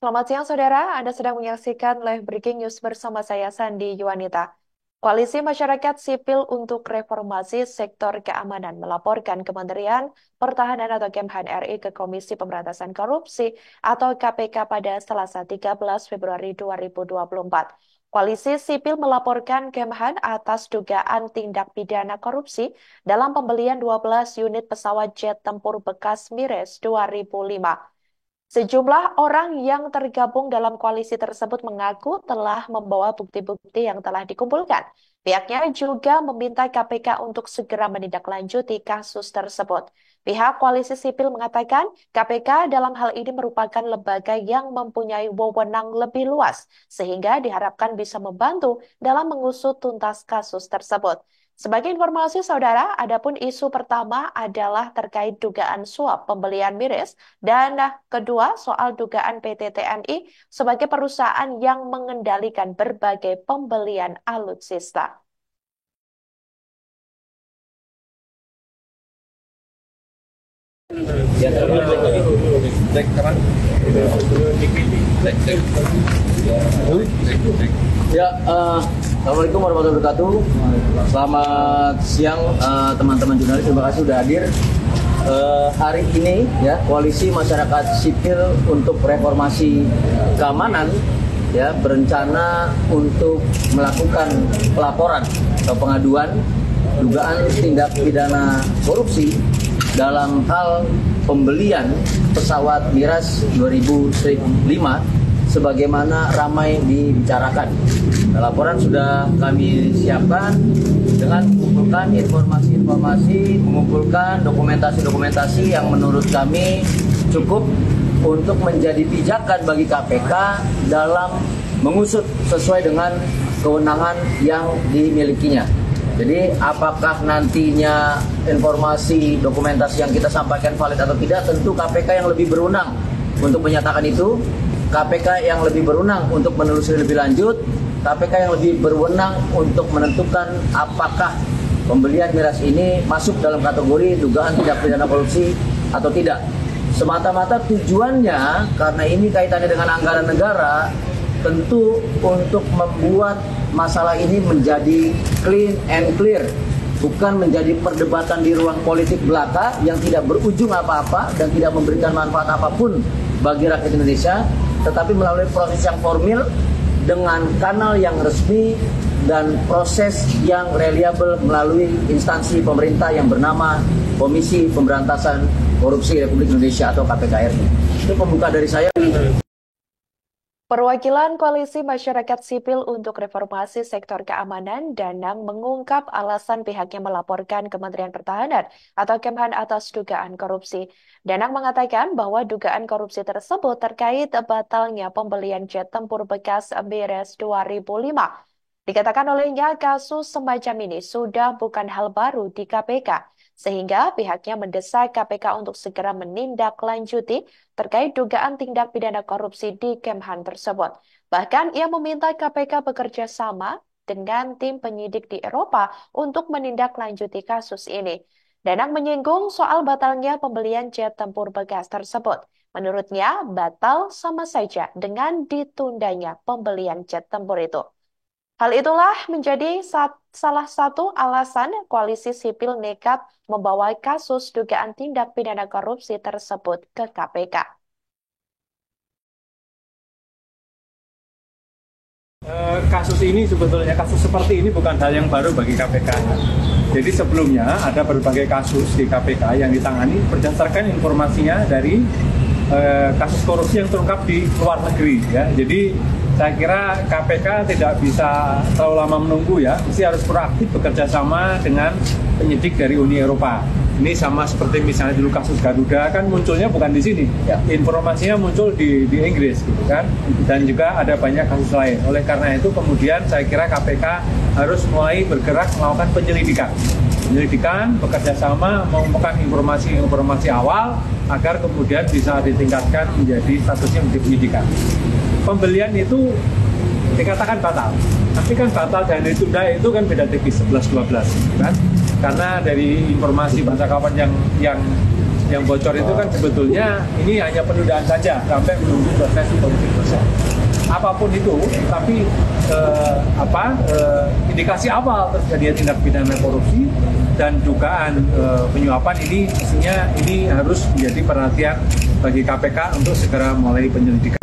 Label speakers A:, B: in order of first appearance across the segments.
A: Selamat siang, Saudara. Anda sedang menyaksikan live breaking news bersama saya, Sandi Yuwanita. Koalisi Masyarakat Sipil untuk Reformasi Sektor Keamanan melaporkan Kementerian Pertahanan atau Kemhan RI ke Komisi Pemberantasan Korupsi atau KPK pada Selasa 13 Februari 2024. Koalisi Sipil melaporkan Kemhan atas dugaan tindak pidana korupsi dalam pembelian 12 unit pesawat jet tempur bekas Mires 2005. Sejumlah orang yang tergabung dalam koalisi tersebut mengaku telah membawa bukti-bukti yang telah dikumpulkan. Pihaknya juga meminta KPK untuk segera menindaklanjuti kasus tersebut. Pihak koalisi sipil mengatakan KPK dalam hal ini merupakan lembaga yang mempunyai wewenang lebih luas, sehingga diharapkan bisa membantu dalam mengusut tuntas kasus tersebut. Sebagai informasi saudara, adapun isu pertama adalah terkait dugaan suap pembelian miris dan kedua soal dugaan PT TNI sebagai perusahaan yang mengendalikan berbagai pembelian alutsista.
B: Assalamualaikum warahmatullahi wabarakatuh. Selamat siang teman-teman jurnalis, terima kasih sudah hadir. Hari ini ya Koalisi Masyarakat Sipil untuk Reformasi Keamanan ya berencana untuk melakukan pelaporan atau pengaduan dugaan tindak pidana korupsi dalam hal pembelian pesawat Miras 2005 sebagaimana ramai dibicarakan. Laporan sudah kami siapkan dengan mengumpulkan informasi-informasi, mengumpulkan dokumentasi-dokumentasi yang menurut kami cukup untuk menjadi pijakan bagi KPK dalam mengusut sesuai dengan kewenangan yang dimilikinya. Jadi apakah nantinya informasi dokumentasi yang kita sampaikan valid atau tidak, tentu KPK yang lebih berwenang untuk menyatakan itu. KPK yang lebih berwenang untuk menelusuri lebih lanjut, KPK yang lebih berwenang untuk menentukan apakah pembelian miras ini masuk dalam kategori dugaan tindak pidana korupsi atau tidak. Semata-mata tujuannya, karena ini kaitannya dengan anggaran negara, tentu untuk membuat masalah ini menjadi clean and clear, bukan menjadi perdebatan di ruang politik belaka yang tidak berujung apa-apa dan tidak memberikan manfaat apapun bagi rakyat Indonesia, tetapi melalui proses yang formil dengan kanal yang resmi dan proses yang reliable melalui instansi pemerintah yang bernama Komisi Pemberantasan Korupsi Republik Indonesia atau KPK RI. Itu pembuka dari saya.
A: Perwakilan Koalisi Masyarakat Sipil untuk Reformasi Sektor Keamanan Danang mengungkap alasan pihaknya melaporkan Kementerian Pertahanan atau Kemhan atas dugaan korupsi. Danang mengatakan bahwa dugaan korupsi tersebut terkait batalnya pembelian jet tempur bekas Mires 2005. Dikatakan olehnya kasus semacam ini sudah bukan hal baru di KPK, sehingga pihaknya mendesak KPK untuk segera menindaklanjuti terkait dugaan tindak pidana korupsi di Kemhan tersebut. Bahkan ia meminta KPK bekerja sama dengan tim penyidik di Eropa untuk menindaklanjuti kasus ini. Danang menyinggung soal batalnya pembelian jet tempur bekas tersebut. Menurutnya, batal sama saja dengan ditundanya pembelian jet tempur itu. Hal itulah menjadi salah satu alasan koalisi sipil nekat membawa kasus dugaan tindak pidana korupsi tersebut ke KPK.
C: Kasus ini sebetulnya, kasus seperti ini bukan hal yang baru bagi KPK. Jadi sebelumnya ada berbagai kasus di KPK yang ditangani berdasarkan informasinya dari kasus korupsi yang terungkap di luar negeri. Ya. Jadi saya kira KPK tidak bisa terlalu lama menunggu ya, mesti harus proaktif bekerja sama dengan penyidik dari Uni Eropa. Ini sama seperti misalnya dulu kasus Garuda kan munculnya bukan di sini, ya. Informasinya muncul di Inggris, gitu kan, dan juga ada banyak kasus lain. Oleh karena itu kemudian saya kira KPK harus mulai bergerak melakukan penyelidikan, bekerja sama mengumpulkan informasi awal agar kemudian bisa ditingkatkan menjadi statusnya menjadi penyidikan. Pembelian itu dikatakan batal, tapi kan batal dan ditunda itu kan beda tipis 11-12 kan, karena dari informasi baca kawan yang Yang bocor itu kan sebetulnya ini hanya penundaan saja sampai menunggu proses politik selesai. Apapun itu, tapi indikasi awal terjadinya tindak pidana korupsi dan dugaan penyuapan ini mestinya ini harus menjadi perhatian bagi KPK untuk segera mulai penyelidikan.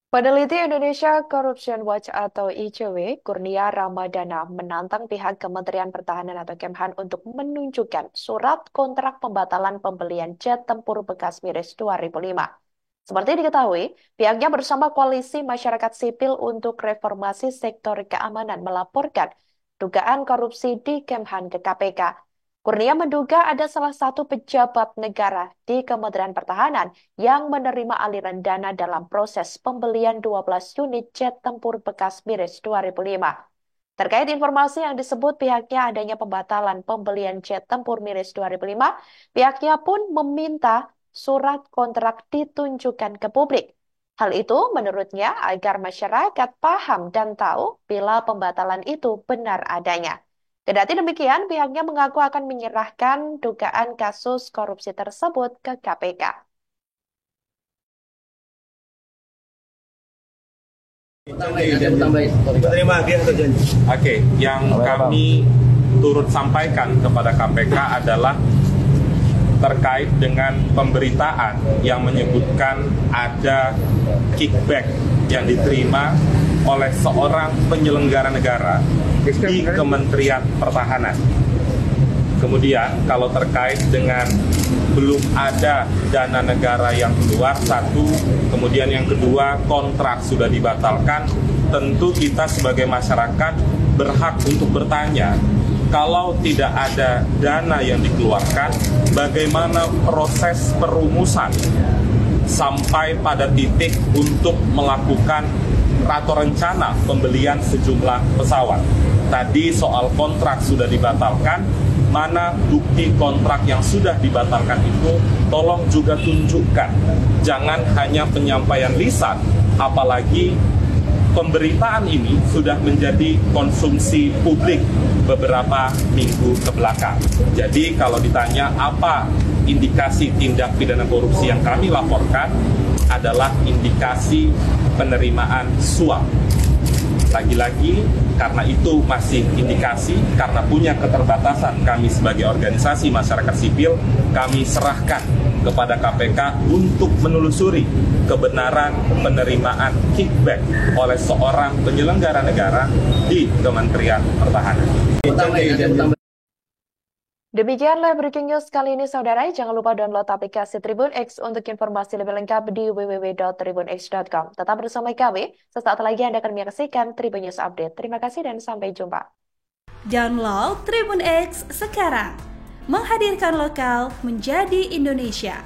A: Peneliti Indonesia Corruption Watch atau ICW, Kurnia Ramadana, menantang pihak Kementerian Pertahanan atau Kemhan untuk menunjukkan surat kontrak pembatalan pembelian jet tempur bekas miris 2005. Seperti diketahui, pihaknya bersama Koalisi Masyarakat Sipil untuk Reformasi Sektor Keamanan melaporkan dugaan korupsi di Kemhan ke KPK. Kurnia menduga ada salah satu pejabat negara di Kementerian Pertahanan yang menerima aliran dana dalam proses pembelian 12 unit jet tempur bekas miris 2005. Terkait informasi yang disebut pihaknya adanya pembatalan pembelian jet tempur miris 2005, pihaknya pun meminta surat kontrak ditunjukkan ke publik. Hal itu menurutnya agar masyarakat paham dan tahu bila pembatalan itu benar adanya. Kendati demikian, pihaknya mengaku akan menyerahkan dugaan kasus korupsi tersebut ke KPK.
D: Oke, yang kami turut sampaikan kepada KPK adalah terkait dengan pemberitaan yang menyebutkan ada kickback yang diterima oleh seorang penyelenggara negara di Kementerian Pertahanan. Kemudian kalau terkait dengan belum ada dana negara yang keluar, satu, kemudian yang kedua kontrak sudah dibatalkan, tentu kita sebagai masyarakat berhak untuk bertanya, kalau tidak ada dana yang dikeluarkan, bagaimana proses perumusan sampai pada titik untuk melakukan atau rencana pembelian sejumlah pesawat. Tadi soal kontrak sudah dibatalkan, mana bukti kontrak yang sudah dibatalkan itu, tolong juga tunjukkan. Jangan hanya penyampaian lisan, apalagi pemberitaan ini sudah menjadi konsumsi publik beberapa minggu kebelakang. Jadi kalau ditanya apa indikasi tindak pidana korupsi yang kami laporkan, adalah indikasi penerimaan suap. Lagi-lagi, karena itu masih indikasi, karena punya keterbatasan kami sebagai organisasi masyarakat sipil, kami serahkan kepada KPK untuk menelusuri kebenaran penerimaan kickback oleh seorang penyelenggara negara di Kementerian Pertahanan.
A: Demikianlah breaking news kali ini, saudara. Jangan lupa download aplikasi Tribun X untuk informasi lebih lengkap di www.tribunx.com. Tetap bersama kami, sesaat lagi Anda akan menyaksikan Tribun News Update. Terima kasih dan sampai jumpa.
E: Download Tribun X sekarang, menghadirkan lokal menjadi Indonesia.